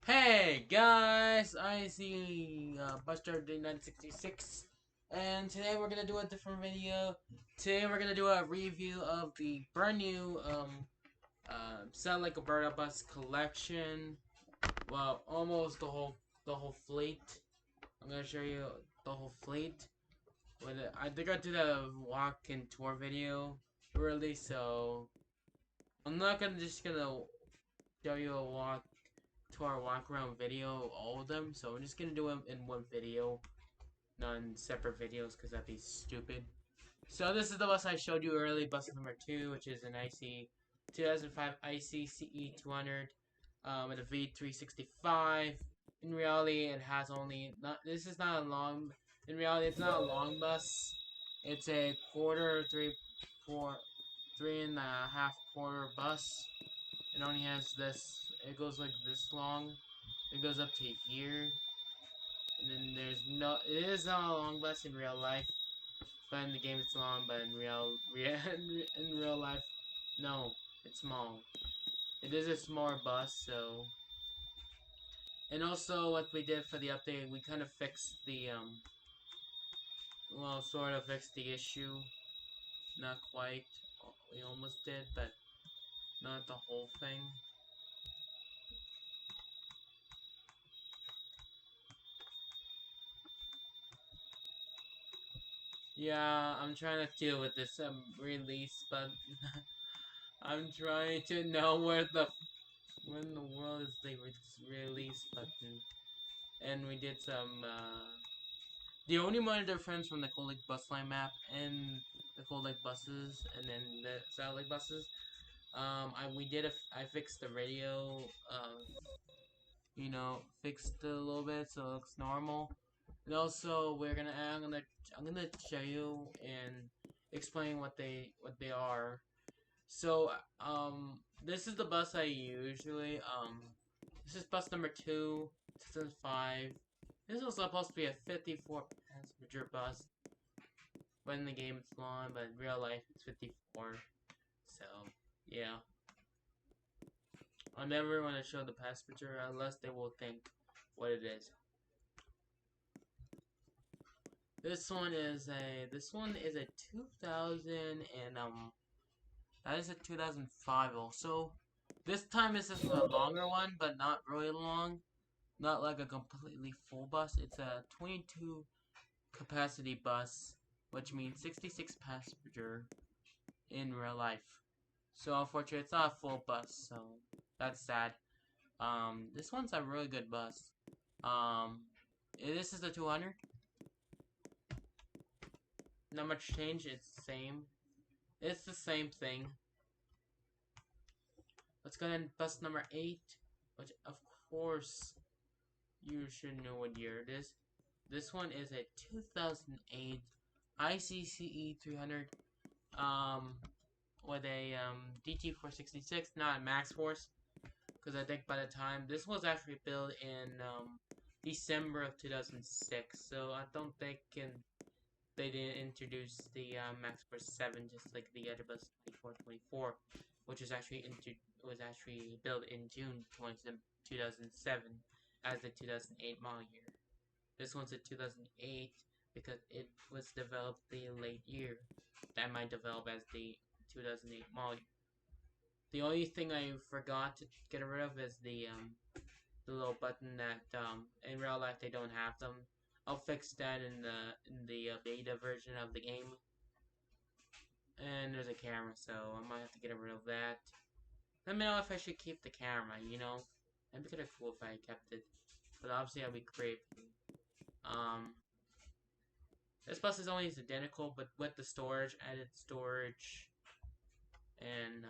Hey guys, I see Buster 966, and today we're gonna do a different video. Today we're gonna do a review of the brand new Sell Like a Bird Bus collection. Well, almost the whole fleet. I'm gonna show you the whole fleet. I think I did a walk and tour video really, so I'm not gonna just gonna show you a walk to our walk around video, all of them. So I'm just gonna do them in one video, not in separate videos, because that'd be stupid. So this is the bus I showed you early, bus number 2, which is an IC 2005 IC CE 200 with a V365. In reality, it has only not. This is not a long. In reality, it's not a long bus. It's a quarter, four, 3.5 quarter bus. It only has this. It goes like this long. It goes up to here, and then there's no. It is not a long bus in real life, but in the game it's long. But in in real life, no, it's small. It is a smaller bus, so. And also, what we did for the update, we kind of fixed the well, sort of fixed the issue. Not quite. We almost did, but not the whole thing. Yeah, I'm trying to deal with this release, but I'm trying to know where in the world is the release button. And we did some the only minor difference from the Cold Lake Bus Line map and the Cold Lake buses and then the South Lake buses. I fixed the radio. Fixed it a little bit so it looks normal. And also, I'm gonna show you and explain what they are. So, this is the bus I usually, this is bus number 2, 2005. This was supposed to be a 54 passenger bus, but in the game it's long, but in real life it's 54. So, yeah. I never want to show the passenger unless they will think what it is. This one is a 2000 and that is a 2005 also. This time this is a longer one, but not really long. Not like a completely full bus. It's a 22 capacity bus, which means 66 passenger in real life. So unfortunately, it's not a full bus, so that's sad. This one's a really good bus. Um, this is the 200. Not much change. It's the same. It's the same thing. Let's go to bus number 8, which of course you should know what year it is. This one is a 2008 ICCE 300 um, with a DT466, not a Max Force, because I think by the time this was actually built in December of 2006, so I don't think they didn't introduce the Max Force 7 just like the Airbus 2424, which was actually built in June 2007 as the 2008 model year. This one's a 2008 because it was developed the late year. That might develop as the 2008 model year. The only thing I forgot to get rid of is the little button that in real life they don't have them. I'll fix that in the beta version of the game. And there's a camera, so I might have to get rid of that. Let me know if I should keep the camera. That'd be kind of cool if I kept it, but obviously I'll be crazy. Um, this bus is always identical, but with the storage, added storage, and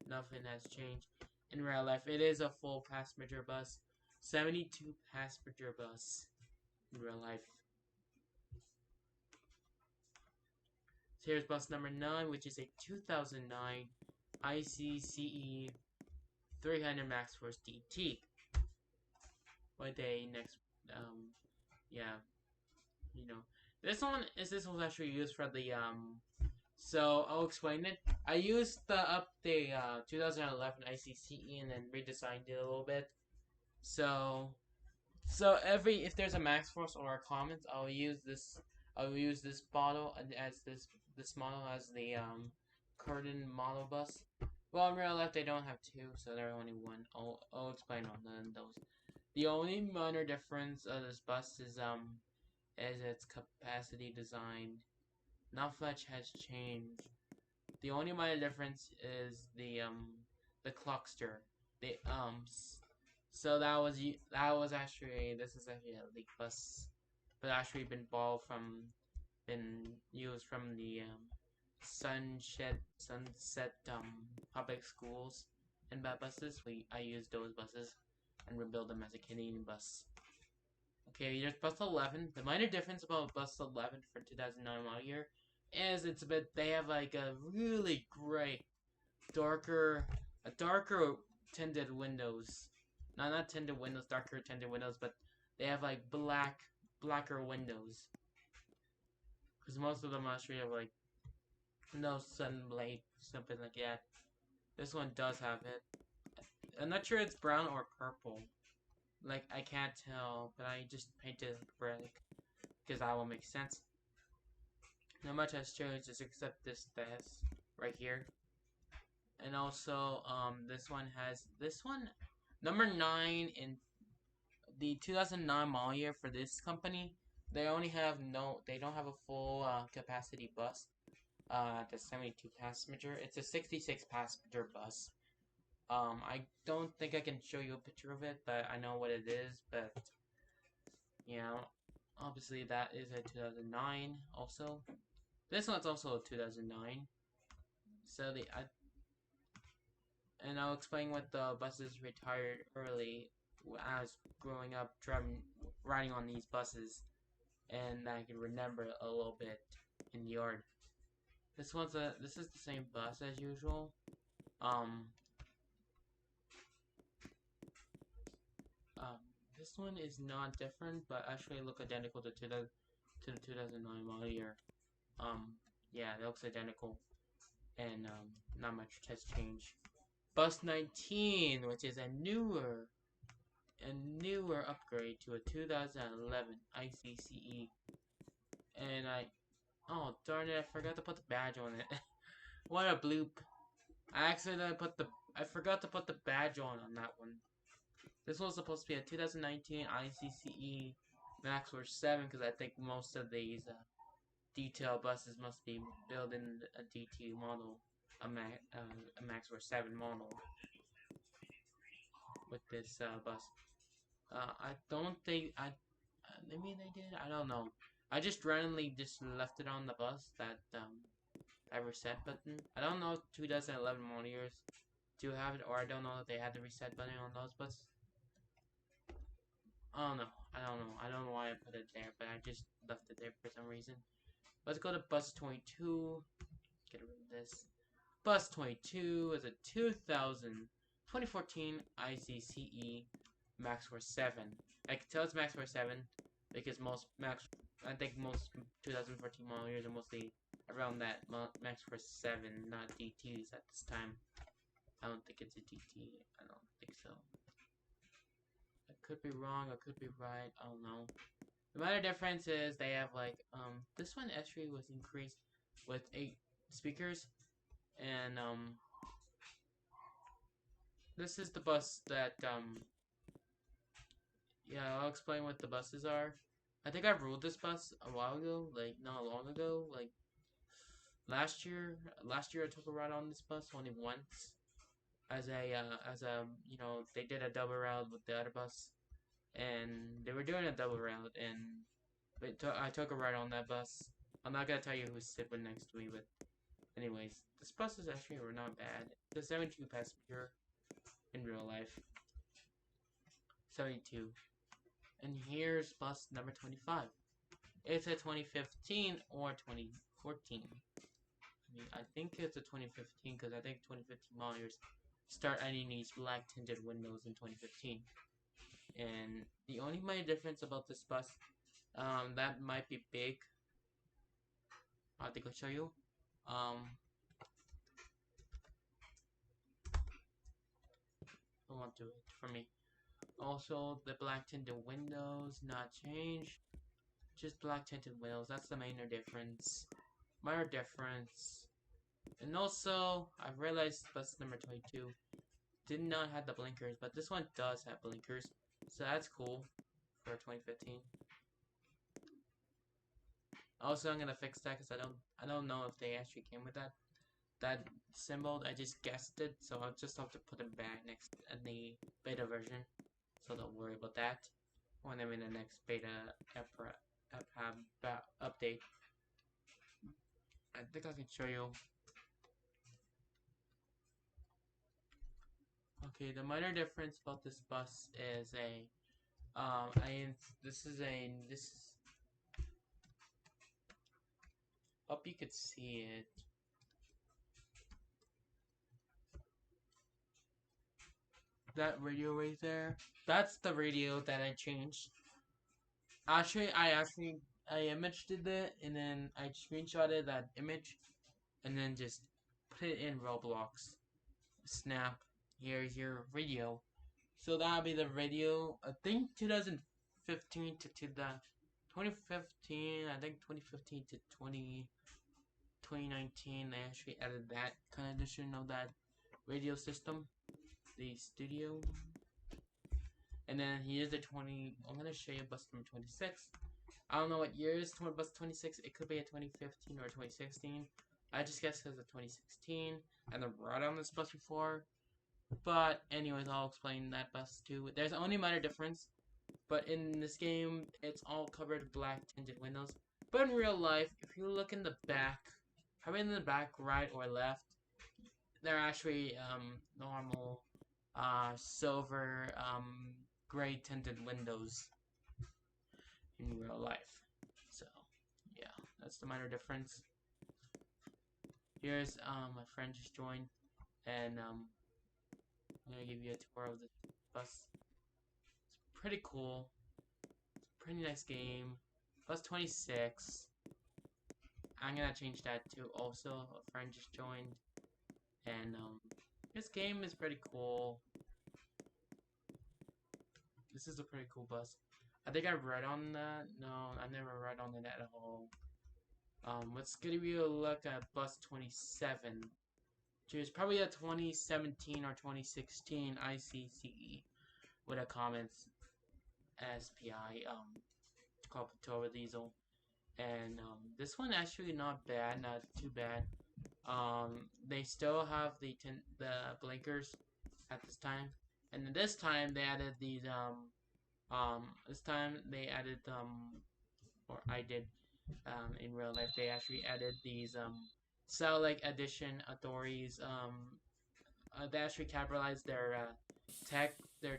nothing has changed. In real life, it is a full passenger bus, 72 passenger bus in real life. So here's bus number 9, which is a 2009 ICCE 300 Max Force DT. With a next, yeah, this one was actually used for the So I'll explain it. I used the 2011 ICCE and then redesigned it a little bit. So if there's a max force or a comments, I'll use this. I'll use this model and as this model as the curtain model bus. Well, in real life they don't have two, so they're only one. I'll explain on those. The only minor difference of this bus is its capacity design. Not much has changed. The only minor difference is the cluster. The so that was actually this is actually a leak bus, but actually been used from the Sunset public schools and bad buses. I used those buses and rebuild them as a Canadian bus. Okay, there's bus 11. The minor difference about bus 11 for 2009 model year is they have like a really great darker tinted windows. Not tinted windows, darker tinted windows, but they have like blacker windows. Because most of them actually have like no sunlight, something like that. This one does have it. I'm not sure it's brown or purple. Like, I can't tell, but I just painted it red because that will make sense. Not much has changed just except this right here. And also, this one, number 9 in the 2009 model year for this company. They don't have a full capacity bus. The 72 passenger. It's a 66 passenger bus. I don't think I can show you a picture of it, but I know what it is. But you know, obviously that is a 2009. Also, this one's also a 2009. So and I'll explain what the buses retired early as growing up riding on these buses, and I can remember a little bit in the yard. This is the same bus as usual. This one is not different, but actually look identical to the 2009 model year. Yeah, it looks identical, and not much has changed. Bus 19, which is a newer upgrade to a 2011 ICCE, and oh darn it, I forgot to put the badge on it. What a bloop! I forgot to put the badge on that one. This was supposed to be a 2019 ICCE Max Force 7 because I think most of these detail buses must be built in a DT model, a Max Force 7 model with this bus. I don't think maybe they did. I don't know. I just randomly just left it on the bus that reset button. I don't know if 2011 model years do have it, or I don't know if they had the reset button on those buses. I don't know. I don't know why I put it there, but I just left it there for some reason. Let's go to bus 22. Get rid of this. Bus 22 is a 2014 ICCE Max Force 7. I can tell it's Max Force 7 because I think most 2014 model years are mostly around that Max Force 7, not DTs at this time. I don't think it's a DT. I don't think so. I could be wrong, I could be right, I don't know. The minor difference is they have like, this one actually was increased with 8 speakers, and this is the bus that, yeah, I'll explain what the buses are. I think I ruled this bus a while ago, like, not long ago, like, last year I took a ride on this bus only once, as a, you know, they did a double route with the other bus, and they were doing a double route, and I took a ride on that bus. I'm not gonna tell you who's sitting next to me, but anyways, this bus is actually not bad. It's a 72 passenger in real life. 72. And here's bus number 25. It's a 2015 or 2014. I think it's a 2015 because I think 2015 model years start adding these black tinted windows in 2015. And the only minor difference about this bus, that might be big. I think I'll show you. I won't do it for me. Also, the black tinted windows not changed. Just black tinted windows. That's the minor difference. Minor difference. And also, I've realized bus number 22 did not have the blinkers, but this one does have blinkers, so that's cool for 2015. Also, I'm gonna fix that because I don't know if they actually came with that symbol. I just guessed it, so I'll just have to put it back next in the beta version. So don't worry about that when I'm in the next beta update. I think I can show you. Okay, the minor difference about this bus is this hope you could see it. That radio right there, that's the radio that I changed. Actually, I imaged it and then I screenshotted that image and then just put it in Roblox. Snap, here's your radio. So that'll be the radio. I think 2015 to the 2015. I think 2015 to 2019. They actually added that kind of edition of that radio system, the studio. And then here's the 20. I'm gonna show you bus number 26. I don't know what year is bus 26. It could be a 2015 or 2016. I just guess because of 2016. I never rode on this bus before. But anyways, I'll explain that bus too. There's only minor difference, but in this game, it's all covered black tinted windows. But in real life, if you look in the back, probably in the back, right or left, they're actually normal silver gray tinted windows in real life. So yeah, that's the minor difference. Here's my friend just joined, and I'm gonna give you a tour of the bus. It's pretty cool. It's a pretty nice game. Bus 26. I'm gonna change that too. Also, a friend just joined, and this game is pretty cool. This is a pretty cool bus. I think I read on that. No, I never read on it at all. Let's give you a look at bus 27. Which is probably a 2017 or 2016 ICCE with a Cummins SPI called Petova Diesel. And this one actually not bad, not too bad. They still have the blinkers at this time, and this time they added these this time they added or I did in real life, they actually added these cell like addition authorities they actually capitalized their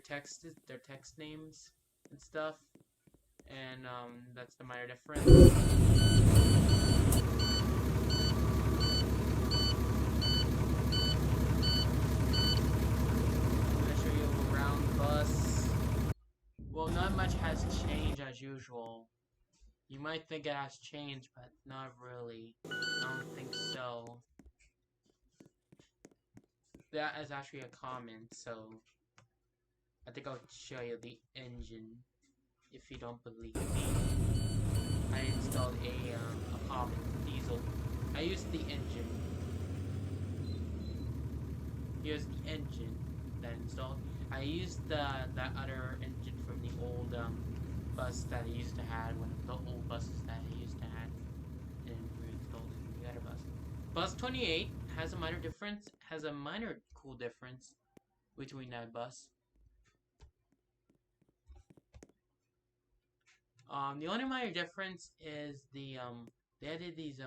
text names and stuff, and that's the minor difference. Well, not much has changed as usual. You might think it has changed, but not really. I don't think so. That is actually a comment, so I think I'll show you the engine if you don't believe me. I installed a Cummins diesel. I used the engine. Here's the engine that I installed. I used that other engine from the old bus that I used to have, one of the old buses that I used to have, and reinstalled it in the other bus. Bus 28 has a minor difference, has a minor cool difference between that bus. The only minor difference is the they added these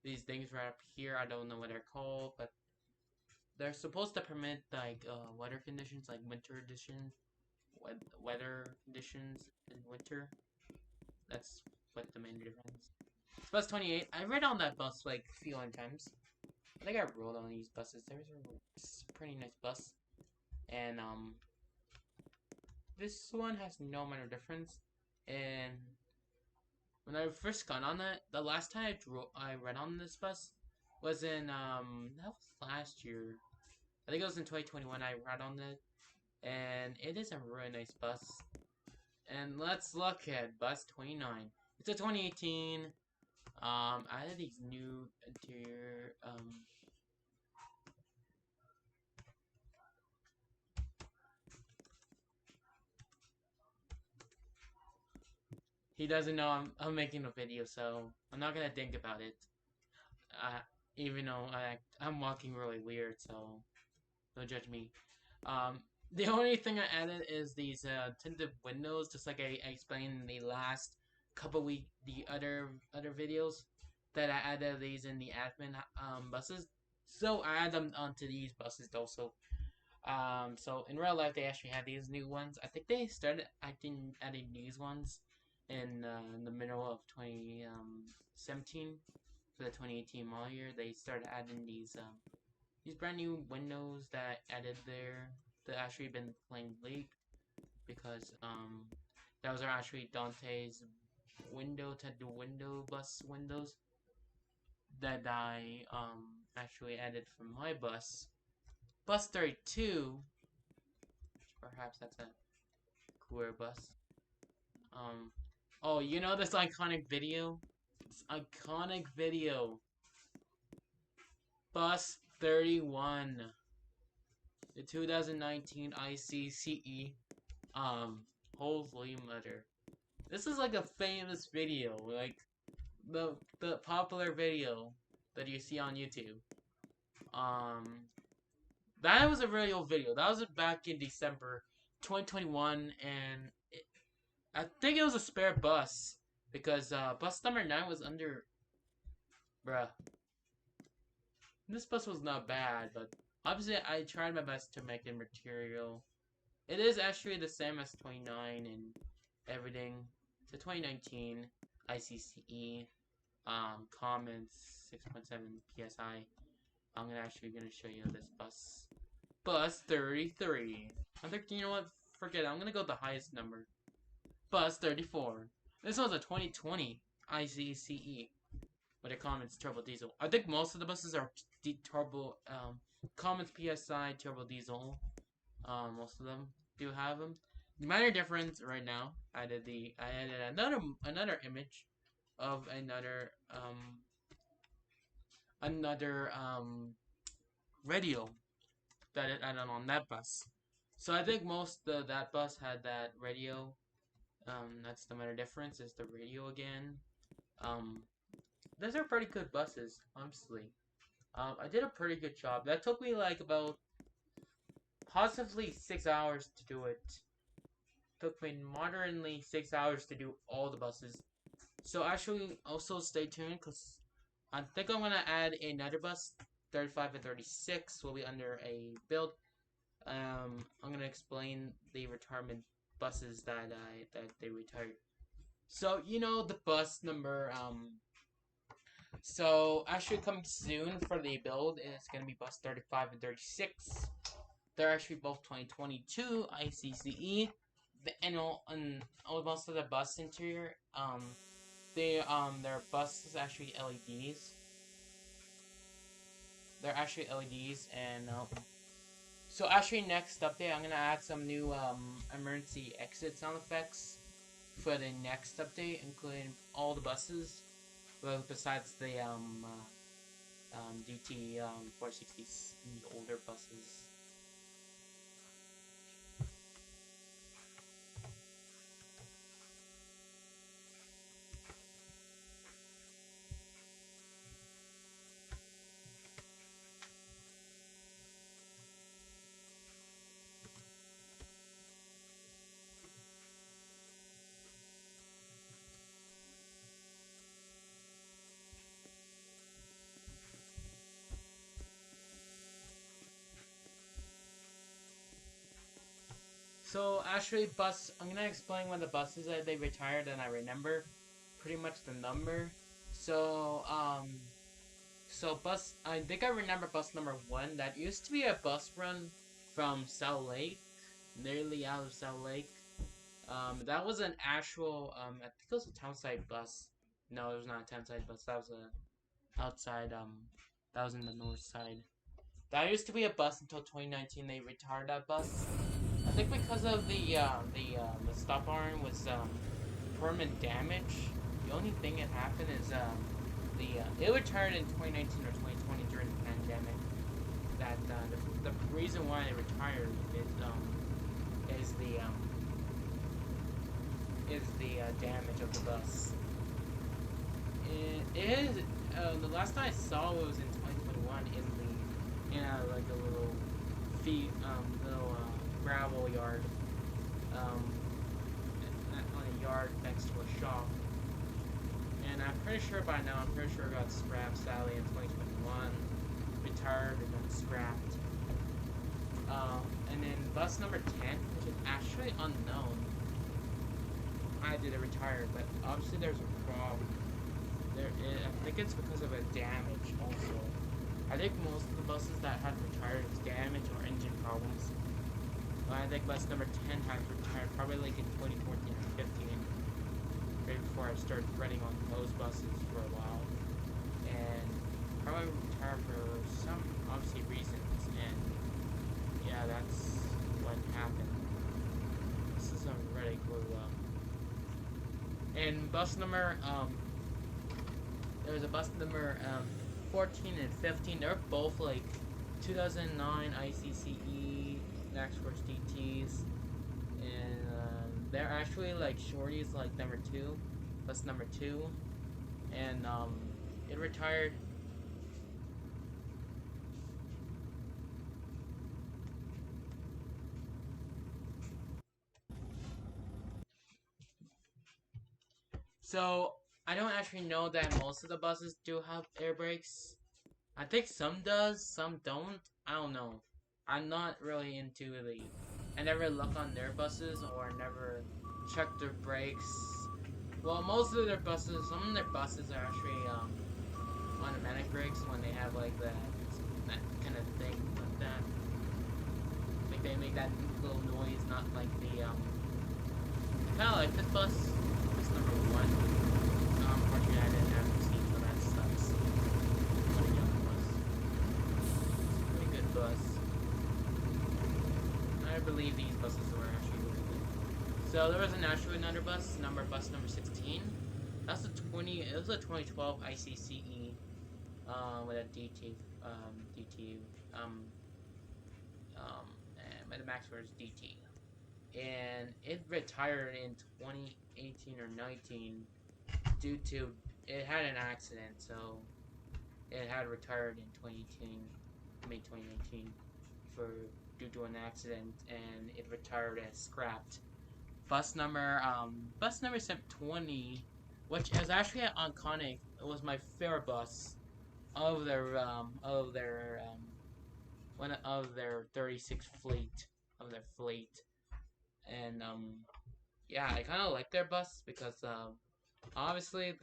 these things right up here. I don't know what they're called, but they're supposed to permit like weather conditions, like winter edition, weather conditions in winter. That's what the main difference. It's bus 28. I read on that bus like a few times. I think I rode on these buses. There's a pretty nice bus, and this one has no minor difference, and when I first got on it, the last time I read on this bus was in that was last year. I think it was in 2021 I read on it, and it is a really nice bus. And let's look at bus 29. It's a 2018. Added these new interior he doesn't know I'm making a video, so I'm not gonna think about it. Uh, Even though I'm walking really weird, so don't judge me. Um, the only thing I added is these tinted windows, just like I explained in the last the other videos that I added these in the admin buses. So I add them onto these buses also. So in real life they actually had these new ones. I think they started adding these ones in the middle of 2017 for the 2018 model year. They started adding these brand new windows that added there that actually been playing League because those are actually Dante's window to the window bus windows that I actually added for my bus. Bus 32, perhaps that's a cooler bus. Oh, you know this iconic video? This iconic video. Bus 31. The 2019 ICCE. Holy mother. This is like a famous video, like the popular video that you see on YouTube. That was a really old video. That was back in December 2021, and I think it was a spare bus because bus number 9 was under. Bruh, this bus was not bad, but obviously I tried my best to make the material. It is actually the same as 29 and everything. It's a 2019 ICCE Commons 6.7 PSI. I'm gonna show you this bus. Bus 33. I think, you know what? Forget it. I'm gonna go with the highest number. Bus 34. This was a 2020 ICCE with a Commons turbo diesel. I think most of the buses are turbo Commons PSI turbo diesel. Most of them do have them. The minor difference right now, I added another image of another radio that it added on that bus. So I think most of that bus had that radio. That's the minor difference, is the radio again. Those are pretty good buses, honestly. I did a pretty good job. That took me like about possibly 6 hours to do it. Took me moderately 6 hours to do all the buses. So actually, also stay tuned because I think I'm gonna add another bus. 35 and 36 will be under a build. I'm gonna explain the retirement buses that they retired. So you know the bus number. So actually coming soon for the build is gonna be bus 35 and 36. They're actually both 2022 ICCE. And most of the bus interior, their bus is actually LEDs. They're actually LEDs, and so actually next update, I'm gonna add some new emergency exit sound effects for the next update, including all the buses, well, besides the DT 460s, the older buses. So actually, I'm gonna explain when the buses that they retired, and I remember pretty much the number. So I think I remember bus number 1. That used to be a bus run from South Lake, nearly out of South Lake. That was an actual, I think it was a townside bus. No, it was not a townside bus. That was a outside, that was in the north side. That used to be a bus until 2019. They retired that bus. I think because of the stop arm was permanent damage. The only thing that happened is it retired in 2019 or 2020 during the pandemic. That the reason why it retired is the damage of the bus. It is the last time I saw it was in 2021 like a little gravel yard on a yard next to a shop. And I'm pretty sure by now, it got scrapped sadly in 2021, retired and then scrapped. And then bus number 10, which is actually unknown. I did it retired, but obviously there's a problem. I think it's because of a damage also. I think most of the buses that had retired was damage or engine problems. I think bus number 10 had retired probably like in 2014 or 15. Right before I started running on those buses for a while. And probably retired for some obviously reasons. And yeah, that's what happened. This is a really cool and bus number there was a bus number 14 and 15. They're both like 2009 ICCE MaxxForce DTs, and they're actually like shorties, like number 2, bus number 2, and it retired. So I don't actually know that most of the buses do have air brakes. I think some does, some don't. I don't know. I'm not really into I never look on their buses or never check their brakes. Well, most of their buses, some of their buses are actually automatic brakes when they have like that kind of thing like that. Like they make that little noise, not like the kind of like this bus. This number 1. Unfortunately, I didn't have the seat, so that sucks. What a young bus. Pretty good bus. I believe these buses were actually really good. So there was actually another bus number 16. That's a 20. It was a 2012 ICCE with a DT and with a MaxxForce DT, and it retired in 2018 or 19 due to it had an accident, so it had retired in 2018, May 2019 due to an accident, and it retired as scrapped. Bus number 20, which is actually iconic. It was my favorite bus of one of their 36 fleet of their fleet, and yeah, I kind of like their bus because obviously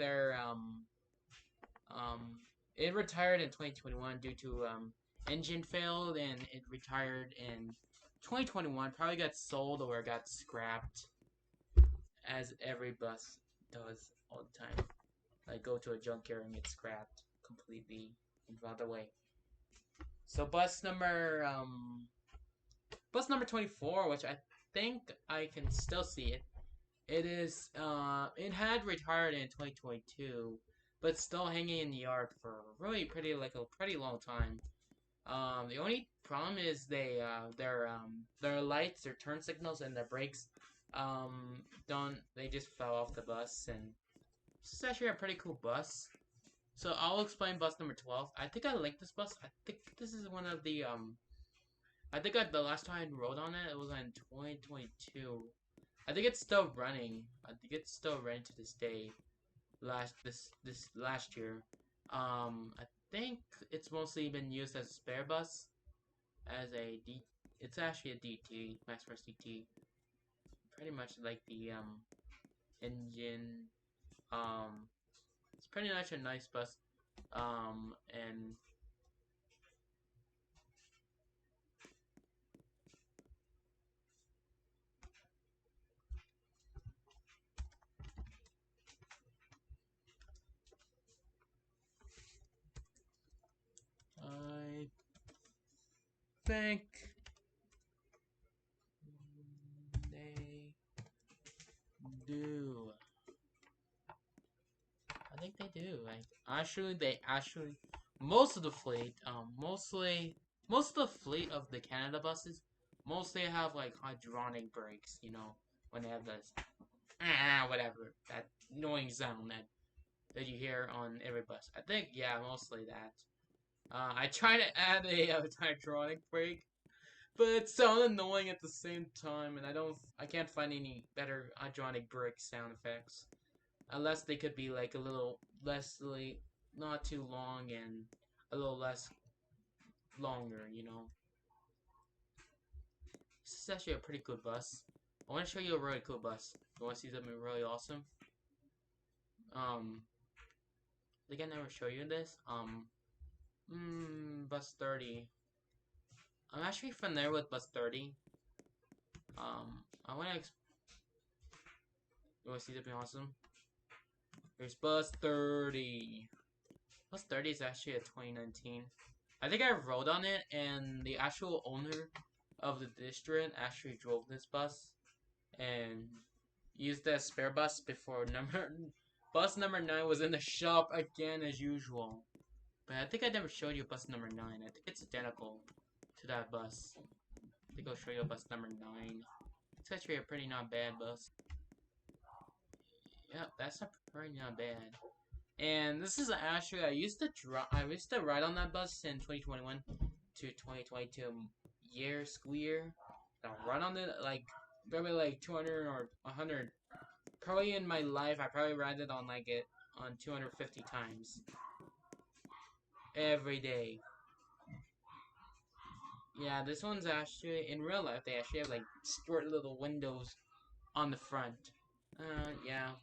it retired in 2021 due to engine failed, and it retired in 2021. Probably got sold or got scrapped, as every bus does all the time. Like go to a junkyard and get scrapped completely and throw it away. So bus number 24, which I think I can still see it. It had retired in 2022, but still hanging in the yard for really a pretty long time. The only problem is their lights, their turn signals, and their brakes don't they just fell off the bus, and this is actually a pretty cool bus. So I'll explain bus number 12. I think I like this bus. I think this is one of the the last time I rode on it, it was in 2022. I think it's still running. I think it's still running to this day. This last year. I think it's mostly been used as a spare bus, as a D. It's actually a DT, MaxxForce DT. Pretty much like the engine. It's pretty much a nice bus. And think they do. I think they do. Like they actually most of the fleet, most of the fleet of the Canada buses, mostly have like hydronic brakes. You know, when they have this whatever that annoying sound that you hear on every bus. I think yeah, mostly that. I try to add a hydronic brake, but it's so annoying at the same time, and I can't find any better hydronic brake sound effects. Unless they could be like a little less, like, not too long and a little less longer, you know. This is actually a pretty good bus. I want to show you a really cool bus. You want to see something really awesome? I think I never show you this. Bus 30. I'm actually familiar with bus 30. I want to. You want to see something awesome? Here's bus 30. Bus 30 is actually a 2019. I think I rode on it, and the actual owner of the district actually drove this bus and used that spare bus before bus number 9 was in the shop again as usual. But I think I never showed you bus number 9. I think it's identical to that bus. I think I'll show you bus number 9. It's actually a pretty not bad bus. Yeah, that's a pretty not bad. And this is actually I used to ride on that bus in 2021 to 2022 school year. I'll run on it like probably like 200 or 100. Probably in my life I probably ride it on 250 times every day. Yeah, this one's actually in real life they actually have like short little windows on the front. Yeah,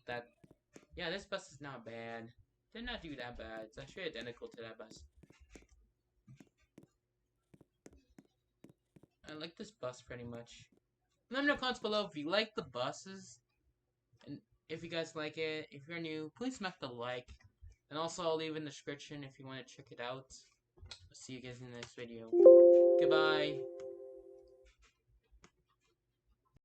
this bus is not bad. Did not do that bad. It's actually identical to that bus. I like this bus pretty much. Let me know in the comments below if you like the buses. And if you guys like it, if you're new, please smack the like. And also I'll leave in the description if you want to check it out. I'll see you guys in the next video. Goodbye.